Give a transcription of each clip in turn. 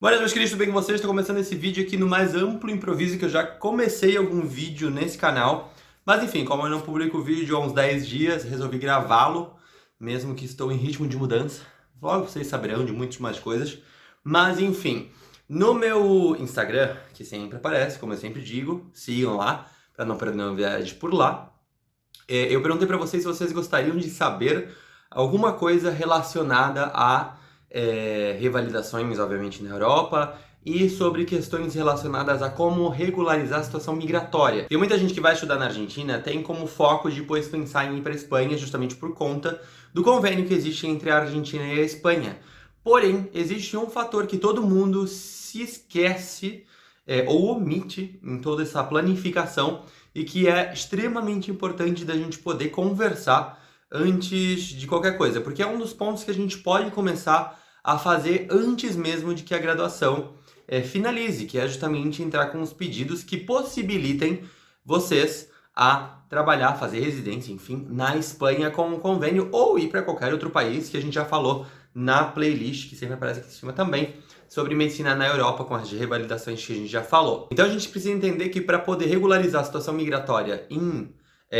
Boa noite, meus queridos, tudo bem com vocês? Estou começando esse vídeo aqui no mais amplo improviso que eu já comecei algum vídeo nesse canal. Mas enfim, como eu não publico vídeo há uns 10 dias, resolvi gravá-lo, mesmo que estou em ritmo de mudança. Logo vocês saberão de muitas mais coisas. Mas enfim, no meu Instagram, que sempre aparece, como eu sempre digo, sigam lá, para não perder novidades por lá. Eu perguntei para vocês se vocês gostariam de saber alguma coisa relacionada a revalidações, obviamente, na Europa e sobre questões relacionadas a como regularizar a situação migratória. Tem muita gente que vai estudar na Argentina, tem como foco depois pensar em ir para a Espanha, justamente por conta do convênio que existe entre a Argentina e a Espanha. Porém, existe um fator que todo mundo se esquece ou omite em toda essa planificação e que é extremamente importante da gente poder conversar antes de qualquer coisa, porque é um dos pontos que a gente pode começar a fazer antes mesmo de que a graduação finalize, que é justamente entrar com os pedidos que possibilitem vocês a trabalhar, fazer residência, enfim, na Espanha com um convênio ou ir para qualquer outro país, que a gente já falou na playlist, que sempre aparece aqui em cima também, sobre medicina na Europa, com as revalidações que a gente já falou. Então a gente precisa entender que para poder regularizar a situação migratória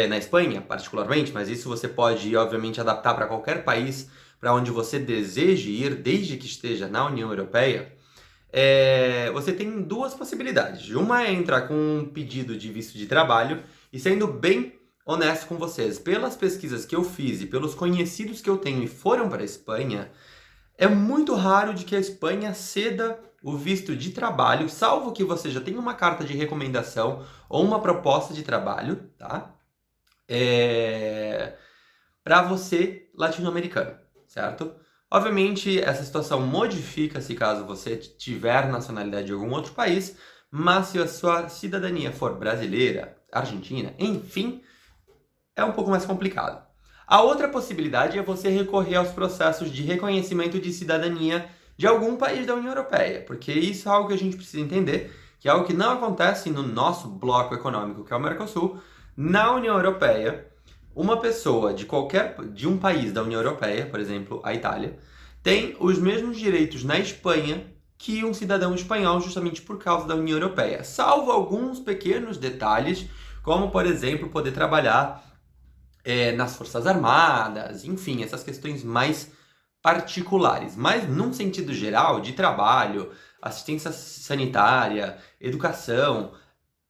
na Espanha, particularmente, mas isso você pode, obviamente, adaptar para qualquer país para onde você deseje ir, desde que esteja na União Europeia, você tem duas possibilidades. Uma é entrar com um pedido de visto de trabalho, e sendo bem honesto com vocês, pelas pesquisas que eu fiz e pelos conhecidos que eu tenho e foram para a Espanha, é muito raro de que a Espanha ceda o visto de trabalho, salvo que você já tenha uma carta de recomendação ou uma proposta de trabalho, tá? Para você latino-americano, certo? Obviamente, essa situação modifica-se caso você tiver nacionalidade de algum outro país, mas se a sua cidadania for brasileira, argentina, enfim, é um pouco mais complicado. A outra possibilidade é você recorrer aos processos de reconhecimento de cidadania de algum país da União Europeia, porque isso é algo que a gente precisa entender, que é algo que não acontece no nosso bloco econômico, que é o Mercosul. Na União Europeia, uma pessoa de um país da União Europeia, por exemplo, a Itália, tem os mesmos direitos na Espanha que um cidadão espanhol, justamente por causa da União Europeia, salvo alguns pequenos detalhes, como, por exemplo, poder trabalhar nas Forças Armadas, enfim, essas questões mais particulares. Mas, num sentido geral, de trabalho, assistência sanitária, educação,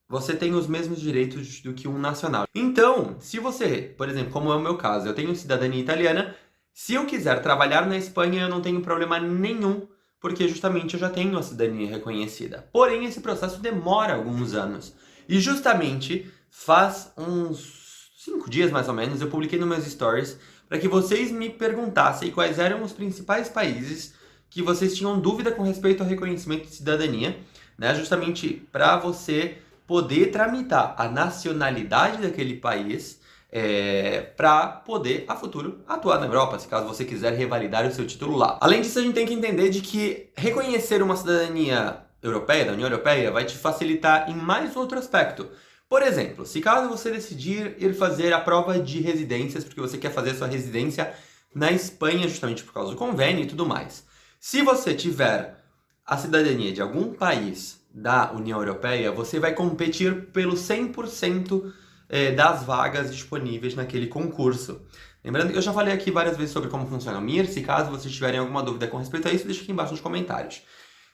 você tem os mesmos direitos do que um nacional. Então, se você, por exemplo, como é o meu caso, eu tenho cidadania italiana, se eu quiser trabalhar na Espanha, eu não tenho problema nenhum, porque justamente eu já tenho a cidadania reconhecida. Porém, esse processo demora alguns anos. E justamente faz uns 5 dias, mais ou menos, eu publiquei nos meus stories para que vocês me perguntassem quais eram os principais países que vocês tinham dúvida com respeito ao reconhecimento de cidadania, né? Justamente para você poder tramitar a nacionalidade daquele país para poder, a futuro, atuar na Europa, se caso você quiser revalidar o seu título lá. Além disso, a gente tem que entender de que reconhecer uma cidadania europeia, da União Europeia, vai te facilitar em mais outro aspecto. Por exemplo, se caso você decidir ir fazer a prova de residências, porque você quer fazer a sua residência na Espanha, justamente por causa do convênio e tudo mais. Se você tiver a cidadania de algum país da União Europeia, você vai competir pelo 100% das vagas disponíveis naquele concurso. Lembrando que eu já falei aqui várias vezes sobre como funciona o MIR, se caso vocês tiverem alguma dúvida com respeito a isso, deixa aqui embaixo nos comentários.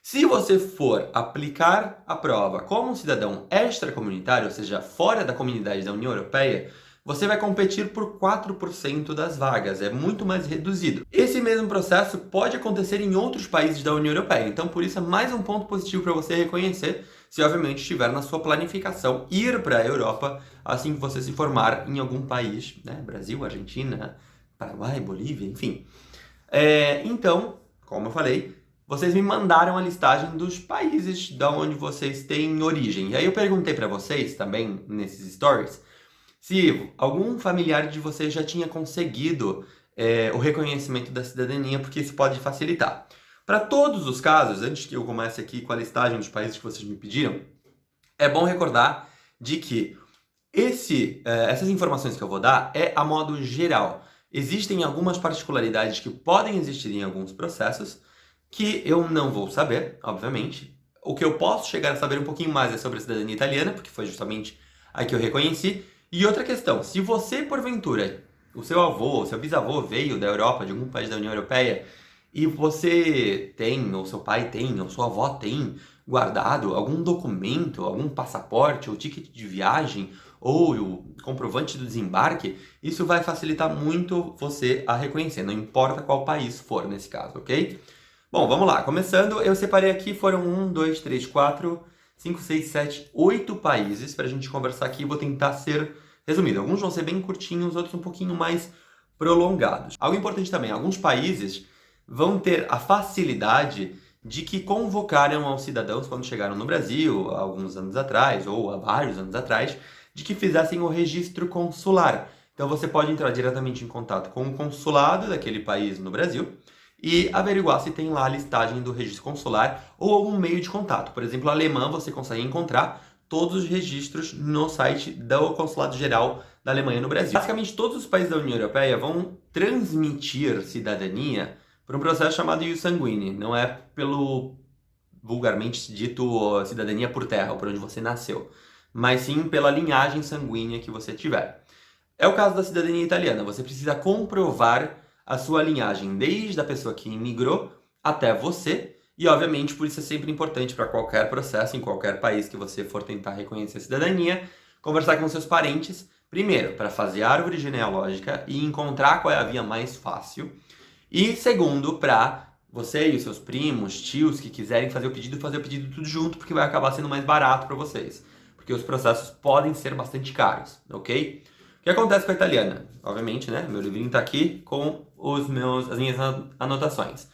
Se você for aplicar a prova como um cidadão extracomunitário, ou seja, fora da comunidade da União Europeia, você vai competir por 4% das vagas, é muito mais reduzido. Esse mesmo processo pode acontecer em outros países da União Europeia, então por isso é mais um ponto positivo para você reconhecer, se obviamente estiver na sua planificação ir para a Europa assim que você se formar em algum país, né? Brasil, Argentina, Paraguai, Bolívia, enfim. Então, como eu falei, vocês me mandaram a listagem dos países da onde vocês têm origem. E aí eu perguntei para vocês também nesses stories se algum familiar de vocês já tinha conseguido o reconhecimento da cidadania, porque isso pode facilitar. Para todos os casos, antes que eu comece aqui com a listagem dos países que vocês me pediram, é bom recordar de que essas informações que eu vou dar é a modo geral. Existem algumas particularidades que podem existir em alguns processos, que eu não vou saber, obviamente. O que eu posso chegar a saber um pouquinho mais é sobre a cidadania italiana, porque foi justamente a que eu reconheci. E outra questão, se você, porventura, o seu avô, o seu bisavô veio da Europa, de algum país da União Europeia, e você tem, ou seu pai tem, ou sua avó tem, guardado algum documento, algum passaporte, ou ticket de viagem, ou o comprovante do desembarque, isso vai facilitar muito você a reconhecer, não importa qual país for nesse caso, ok? Bom, vamos lá. Começando, eu separei aqui, foram 8 países para a gente conversar aqui. Vou tentar ser resumido. Alguns vão ser bem curtinhos, outros um pouquinho mais prolongados. Algo importante também, alguns países vão ter a facilidade de que convocaram aos cidadãos quando chegaram no Brasil, há alguns anos atrás, ou há vários anos atrás, de que fizessem o registro consular. Então você pode entrar diretamente em contato com o consulado daquele país no Brasil e averiguar se tem lá a listagem do registro consular ou algum meio de contato. Por exemplo, alemã você consegue encontrar todos os registros no site do Consulado Geral da Alemanha no Brasil. Basicamente, todos os países da União Europeia vão transmitir cidadania por um processo chamado ius sanguinis. Não é pelo vulgarmente dito cidadania por terra, ou por onde você nasceu, mas sim pela linhagem sanguínea que você tiver. É o caso da cidadania italiana. Você precisa comprovar a sua linhagem desde a pessoa que imigrou até você, e obviamente por isso é sempre importante para qualquer processo, em qualquer país que você for tentar reconhecer a cidadania, conversar com seus parentes, primeiro, para fazer a árvore genealógica e encontrar qual é a via mais fácil, e segundo, para você e os seus primos, tios que quiserem fazer o pedido tudo junto, porque vai acabar sendo mais barato para vocês, porque os processos podem ser bastante caros, ok? O que acontece com a italiana? Obviamente, né? Meu livrinho está aqui com as minhas anotações.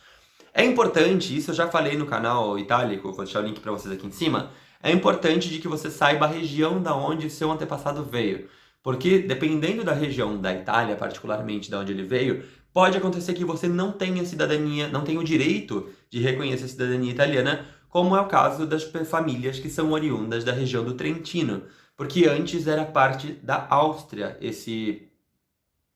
É importante, isso eu já falei no canal Itálico, vou deixar o link para vocês aqui em cima. É importante de que você saiba a região da onde seu antepassado veio. Porque dependendo da região da Itália, particularmente da onde ele veio, pode acontecer que você não tenha cidadania, não tenha o direito de reconhecer a cidadania italiana, como é o caso das famílias que são oriundas da região do Trentino. Porque antes era parte da Áustria, esse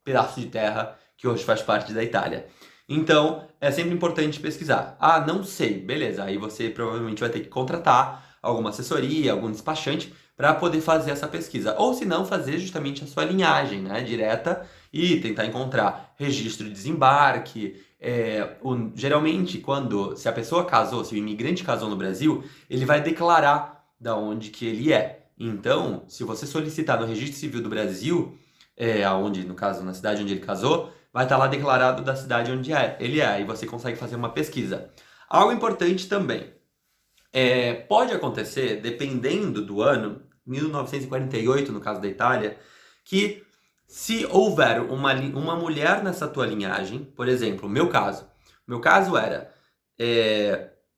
pedaço de terra que hoje faz parte da Itália. Então, é sempre importante pesquisar. Ah, não sei, beleza. Aí você provavelmente vai ter que contratar alguma assessoria, algum despachante para poder fazer essa pesquisa. Ou se não, fazer justamente a sua linhagem, né, direta e tentar encontrar registro de desembarque. Geralmente, se a pessoa casou, se o imigrante casou no Brasil, ele vai declarar da onde que ele é. Então, se você solicitar no Registro Civil do Brasil, no caso, na cidade onde ele casou, vai estar lá declarado da cidade onde ele é, e você consegue fazer uma pesquisa. Algo importante também, pode acontecer, dependendo do ano, 1948 no caso da Itália, que se houver uma mulher nessa tua linhagem, por exemplo, meu caso era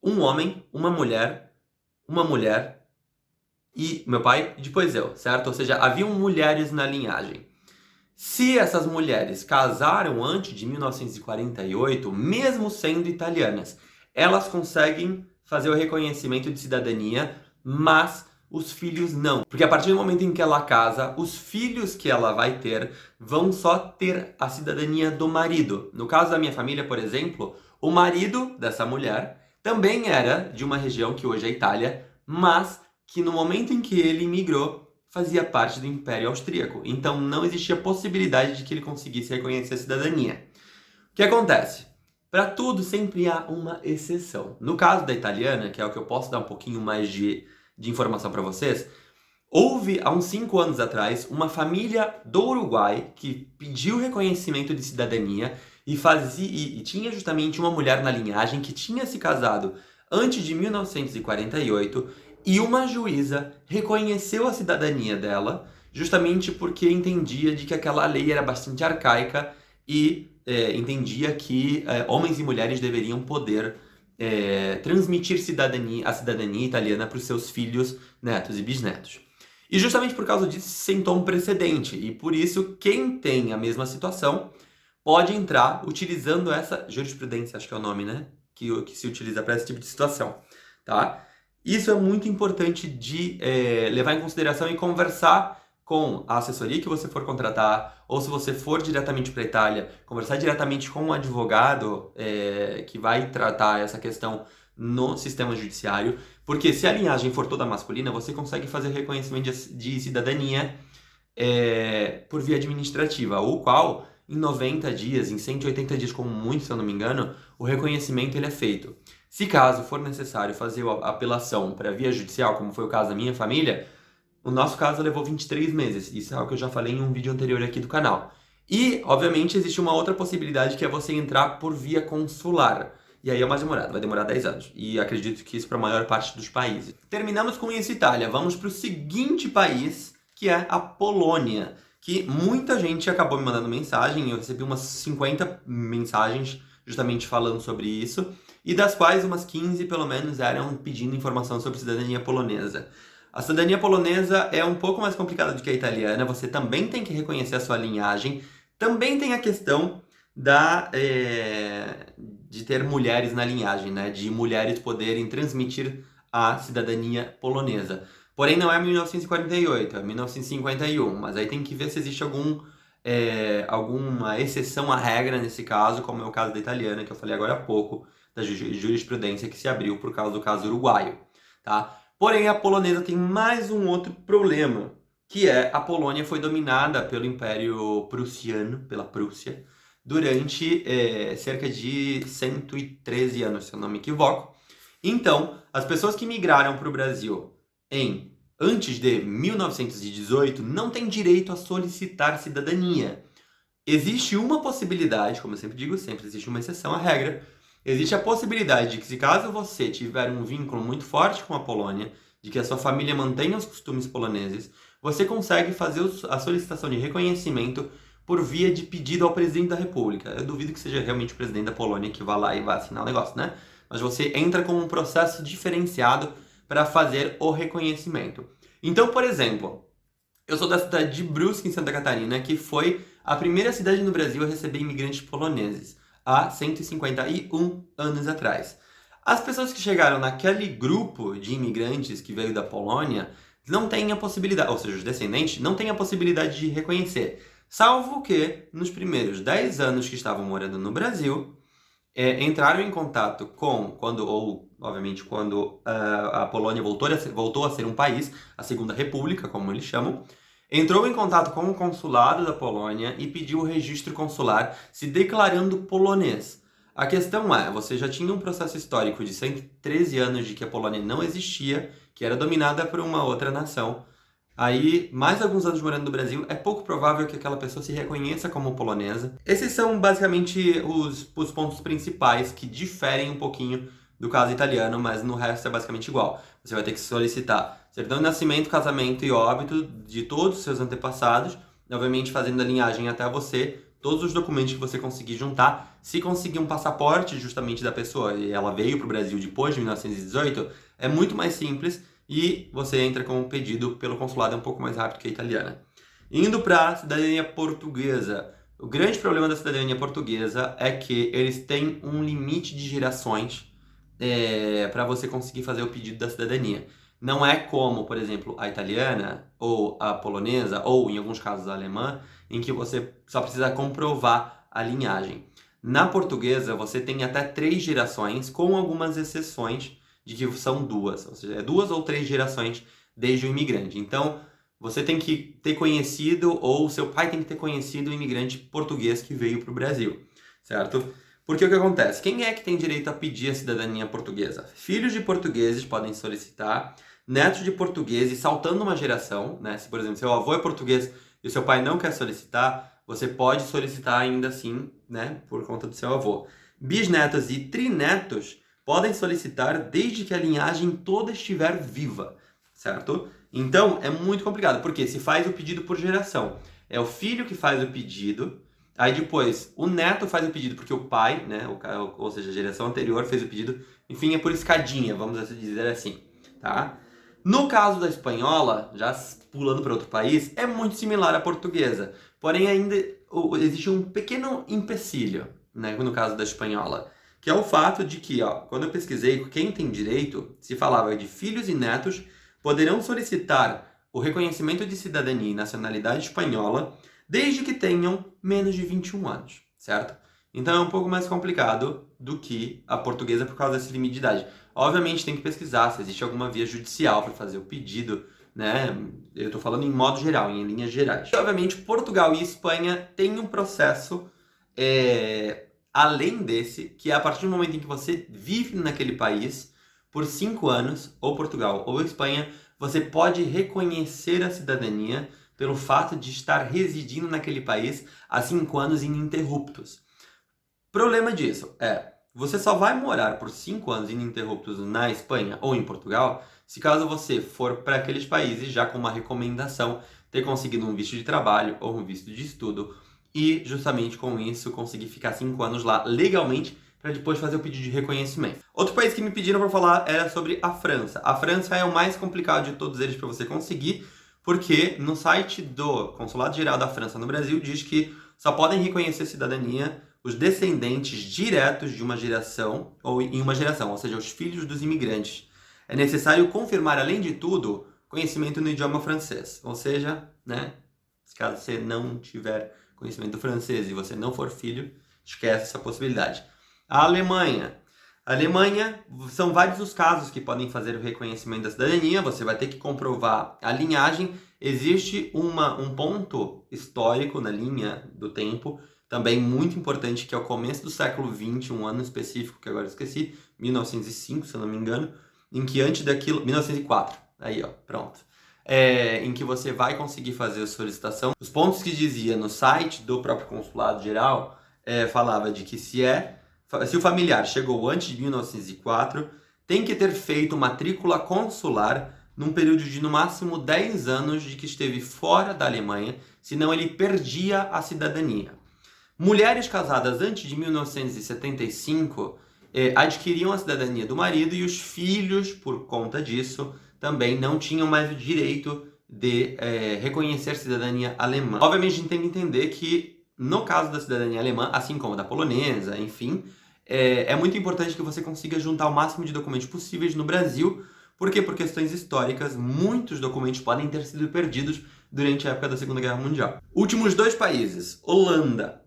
um homem, uma mulher e meu pai, e depois eu, certo? Ou seja, haviam mulheres na linhagem. Se essas mulheres casaram antes de 1948, mesmo sendo italianas, elas conseguem fazer o reconhecimento de cidadania, mas os filhos não. Porque a partir do momento em que ela casa, os filhos que ela vai ter vão só ter a cidadania do marido. No caso da minha família, por exemplo, o marido dessa mulher também era de uma região que hoje é Itália, mas que no momento em que ele imigrou, fazia parte do Império Austríaco. Então não existia possibilidade de que ele conseguisse reconhecer a cidadania. O que acontece? Para tudo sempre há uma exceção. No caso da italiana, que é o que eu posso dar um pouquinho mais de informação para vocês, houve há uns 5 anos atrás uma família do Uruguai que pediu reconhecimento de cidadania e tinha justamente uma mulher na linhagem que tinha se casado antes de 1948 e uma juíza reconheceu a cidadania dela justamente porque entendia de que aquela lei era bastante arcaica e entendia que homens e mulheres deveriam poder transmitir a cidadania italiana para os seus filhos, netos e bisnetos. E justamente por causa disso se sentou um precedente, e por isso quem tem a mesma situação pode entrar utilizando essa jurisprudência, acho que é o nome, né? Que se utiliza para esse tipo de situação, tá? Isso é muito importante de levar em consideração e conversar com a assessoria que você for contratar, ou se você for diretamente para a Itália, conversar diretamente com um advogado que vai tratar essa questão no sistema judiciário, porque se a linhagem for toda masculina, você consegue fazer reconhecimento de cidadania por via administrativa, o qual em 90 dias, em 180 dias como muito, se eu não me engano, o reconhecimento ele é feito. Se caso for necessário fazer a apelação para via judicial, como foi o caso da minha família, o nosso caso levou 23 meses. Isso é algo que eu já falei em um vídeo anterior aqui do canal. E, obviamente, existe uma outra possibilidade que é você entrar por via consular. E aí é mais demorado, vai demorar 10 anos. E acredito que isso para a maior parte dos países. Terminamos com isso, Itália. Vamos para o seguinte país, que é a Polônia. Que muita gente acabou me mandando mensagem. Eu recebi umas 50 mensagens justamente falando sobre isso. E das quais umas 15, pelo menos, eram pedindo informação sobre cidadania polonesa. A cidadania polonesa é um pouco mais complicada do que a italiana. Você também tem que reconhecer a sua linhagem. Também tem a questão de ter mulheres na linhagem, né? De mulheres poderem transmitir a cidadania polonesa. Porém, não é 1948, é 1951. Mas aí tem que ver se existe alguma exceção à regra nesse caso, como é o caso da italiana, que eu falei agora há pouco, da jurisprudência que se abriu por causa do caso uruguaio, tá? Porém, a polonesa tem mais um outro problema, que é a Polônia foi dominada pelo Império Prussiano, pela Prússia, durante cerca de 113 anos, se eu não me equivoco. Então, as pessoas que migraram para o Brasil antes de 1918 não têm direito a solicitar cidadania. Existe uma possibilidade, como eu sempre digo, sempre existe uma exceção à regra. Existe a possibilidade de que, se caso você tiver um vínculo muito forte com a Polônia, de que a sua família mantenha os costumes poloneses, você consegue fazer a solicitação de reconhecimento por via de pedido ao presidente da República. Eu duvido que seja realmente o presidente da Polônia que vá lá e vá assinar o negócio, né? Mas você entra com um processo diferenciado para fazer o reconhecimento. Então, por exemplo, eu sou da cidade de Brusque, em Santa Catarina, que foi a primeira cidade no Brasil a receber imigrantes poloneses, há 151 anos atrás. As pessoas que chegaram naquele grupo de imigrantes que veio da Polônia não têm a possibilidade, ou seja, os descendentes, não têm a possibilidade de reconhecer. Salvo que, nos primeiros 10 anos que estavam morando no Brasil, entraram em contato quando a Polônia voltou a ser um país, a Segunda República, como eles chamam, entrou em contato com o consulado da Polônia e pediu o registro consular, se declarando polonês. A questão é, você já tinha um processo histórico de 113 anos de que a Polônia não existia, que era dominada por uma outra nação. Aí, mais alguns anos morando no Brasil, é pouco provável que aquela pessoa se reconheça como polonesa. Esses são basicamente os pontos principais que diferem um pouquinho do caso italiano, mas no resto é basicamente igual. Você vai ter que solicitar certidão de nascimento, casamento e óbito de todos os seus antepassados, obviamente fazendo a linhagem até você, todos os documentos que você conseguir juntar. Se conseguir um passaporte justamente da pessoa e ela veio para o Brasil depois de 1918, é muito mais simples e você entra com um pedido pelo consulado, é um pouco mais rápido que a italiana. Indo para a cidadania portuguesa. O grande problema da cidadania portuguesa é que eles têm um limite de gerações para você conseguir fazer o pedido da cidadania. Não é como, por exemplo, a italiana, ou a polonesa, ou em alguns casos a alemã, em que você só precisa comprovar a linhagem. Na portuguesa, você tem até 3 gerações, com algumas exceções de que são 2, ou seja, 2 ou 3 gerações desde o imigrante. Então, você tem que ter conhecido, ou seu pai tem que ter conhecido o imigrante português que veio para o Brasil, certo? Porque o que acontece? Quem é que tem direito a pedir a cidadania portuguesa? Filhos de portugueses podem solicitar, netos de portugueses, saltando uma geração, né? Se, por exemplo, seu avô é português e o seu pai não quer solicitar, você pode solicitar ainda assim, né? Por conta do seu avô. Bisnetos e trinetos podem solicitar desde que a linhagem toda estiver viva, certo? Então, é muito complicado, porque se faz o pedido por geração. É o filho que faz o pedido, aí depois o neto faz o pedido porque o pai, né, ou seja, a geração anterior fez o pedido. Enfim, é por escadinha, vamos dizer assim, tá? No caso da espanhola, já pulando para outro país, é muito similar à portuguesa. Porém, ainda existe um pequeno empecilho, né, no caso da espanhola, que é o fato de que, quando eu pesquisei quem tem direito, se falava de filhos e netos poderão solicitar o reconhecimento de cidadania e nacionalidade espanhola desde que tenham menos de 21 anos, certo? Então é um pouco mais complicado do que a portuguesa por causa desse limite de idade. Obviamente tem que pesquisar se existe alguma via judicial para fazer o pedido, né? Eu estou falando em modo geral, em linhas gerais. E, obviamente, Portugal e Espanha têm um processo além desse, que é a partir do momento em que você vive naquele país por 5 anos, ou Portugal ou Espanha, você pode reconhecer a cidadania pelo fato de estar residindo naquele país há 5 anos ininterruptos. Problema disso é, você só vai morar por 5 anos ininterruptos na Espanha ou em Portugal se caso você for para aqueles países já com uma recomendação, ter conseguido um visto de trabalho ou um visto de estudo e justamente com isso conseguir ficar 5 anos lá legalmente para depois fazer o pedido de reconhecimento. Outro país que me pediram para falar era sobre a França. A França é o mais complicado de todos eles para você conseguir, porque no site do Consulado Geral da França no Brasil diz que só podem reconhecer cidadania os descendentes diretos de uma geração ou em uma geração, ou seja, os filhos dos imigrantes. É necessário confirmar, além de tudo, conhecimento no idioma francês. Ou seja, né, caso você não tiver conhecimento do francês e você não for filho, esquece essa possibilidade. A Alemanha. A Alemanha, são vários os casos que podem fazer o reconhecimento da cidadania, você vai ter que comprovar a linhagem. Existe um ponto histórico na linha do tempo, também muito importante, que é o começo do século XX, um ano específico que agora eu esqueci, 1905, se eu não me engano, em que antes daquilo... 1904, aí ó, pronto. Em que você vai conseguir fazer a solicitação. Os pontos que dizia no site do próprio Consulado Geral falava de que se o familiar chegou antes de 1904, tem que ter feito matrícula consular num período de no máximo 10 anos de que esteve fora da Alemanha, senão ele perdia a cidadania. Mulheres casadas antes de 1975 adquiriam a cidadania do marido e os filhos, por conta disso, também não tinham mais o direito de reconhecer cidadania alemã. Obviamente, a gente tem que entender que, no caso da cidadania alemã, assim como da polonesa, enfim, é muito importante que você consiga juntar o máximo de documentos possíveis no Brasil. Por quê? Por questões históricas, muitos documentos podem ter sido perdidos durante a época da Segunda Guerra Mundial. Últimos 2 países. Holanda.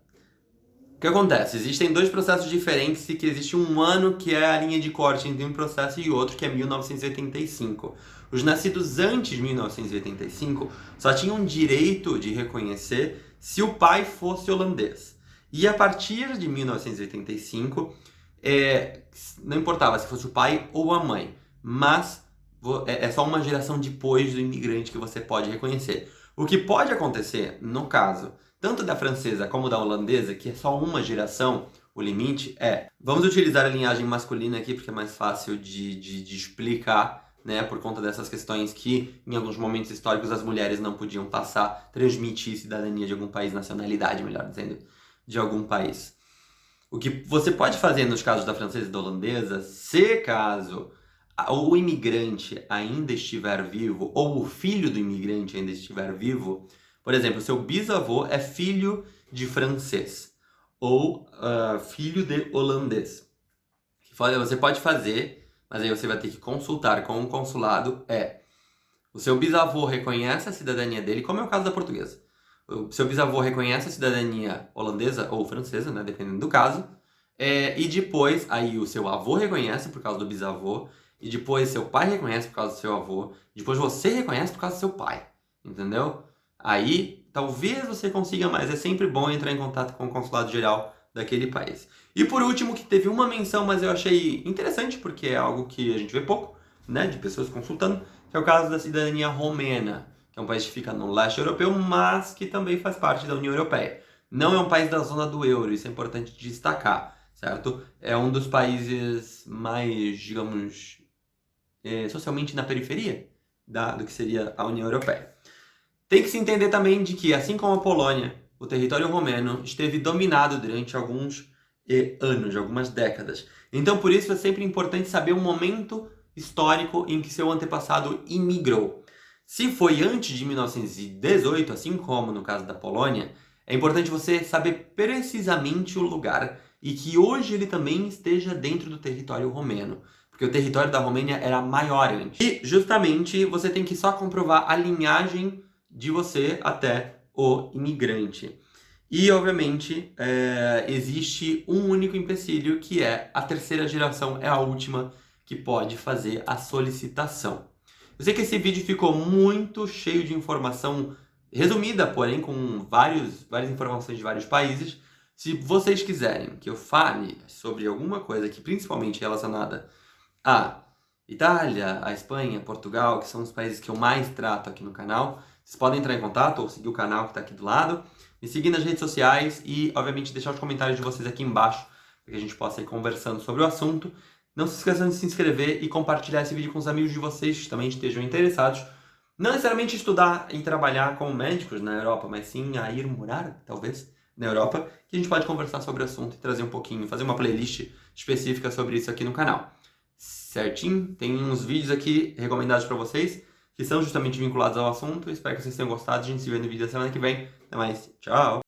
O que acontece? Existem 2 processos diferentes e que existe um ano que é a linha de corte entre um processo e outro, que é 1985. Os nascidos antes de 1985 só tinham direito de reconhecer se o pai fosse holandês. E a partir de 1985, não importava se fosse o pai ou a mãe, mas é só uma geração depois do imigrante que você pode reconhecer. O que pode acontecer, no caso tanto da francesa como da holandesa, que é só uma geração, o limite vamos utilizar a linhagem masculina aqui porque é mais fácil de explicar, né, por conta dessas questões que em alguns momentos históricos as mulheres não podiam transmitir cidadania de algum país, nacionalidade, melhor dizendo, de algum país. O que você pode fazer nos casos da francesa e da holandesa, se caso o imigrante ainda estiver vivo, ou o filho do imigrante ainda estiver vivo, por exemplo, seu bisavô é filho de francês, ou filho de holandês. Você pode fazer, mas aí você vai ter que consultar com o consulado, o seu bisavô reconhece a cidadania dele, como é o caso da portuguesa. O seu bisavô reconhece a cidadania holandesa ou francesa, né, dependendo do caso, e depois, aí o seu avô reconhece por causa do bisavô, e depois seu pai reconhece por causa do seu avô, depois você reconhece por causa do seu pai, entendeu? Aí, talvez você consiga, mas é sempre bom entrar em contato com o consulado geral daquele país. E por último, que teve uma menção, mas eu achei interessante, porque é algo que a gente vê pouco, né, de pessoas consultando, que é o caso da cidadania romena, que é um país que fica no leste europeu, mas que também faz parte da União Europeia. Não é um país da zona do euro, isso é importante destacar, certo? É um dos países mais, digamos, socialmente na periferia do que seria a União Europeia. Tem que se entender também de que, assim como a Polônia, o território romeno esteve dominado durante alguns anos, algumas décadas. Então, por isso, é sempre importante saber o momento histórico em que seu antepassado imigrou. Se foi antes de 1918, assim como no caso da Polônia, é importante você saber precisamente o lugar e que hoje ele também esteja dentro do território romeno. Porque porque o território da Romênia era maior antes. E justamente você tem que só comprovar a linhagem de você até o imigrante. E, obviamente, existe um único empecilho, que é a terceira geração é a última que pode fazer a solicitação. Eu sei que esse vídeo ficou muito cheio de informação resumida, porém com várias informações de vários países. Se vocês quiserem que eu fale sobre alguma coisa que principalmente relacionada a Itália, a Espanha, Portugal, que são os países que eu mais trato aqui no canal, vocês podem entrar em contato ou seguir o canal que está aqui do lado, me seguir nas redes sociais e, obviamente, deixar os comentários de vocês aqui embaixo para que a gente possa ir conversando sobre o assunto. Não se esqueçam de se inscrever e compartilhar esse vídeo com os amigos de vocês que também estejam interessados. Não necessariamente estudar e trabalhar como médicos na Europa, mas sim a ir morar, talvez, na Europa, que a gente pode conversar sobre o assunto e trazer um pouquinho, fazer uma playlist específica sobre isso aqui no canal. Certinho? Tem uns vídeos aqui recomendados para vocês, que são justamente vinculados ao assunto. Espero que vocês tenham gostado. A gente se vê no vídeo da semana que vem. Até mais. Tchau!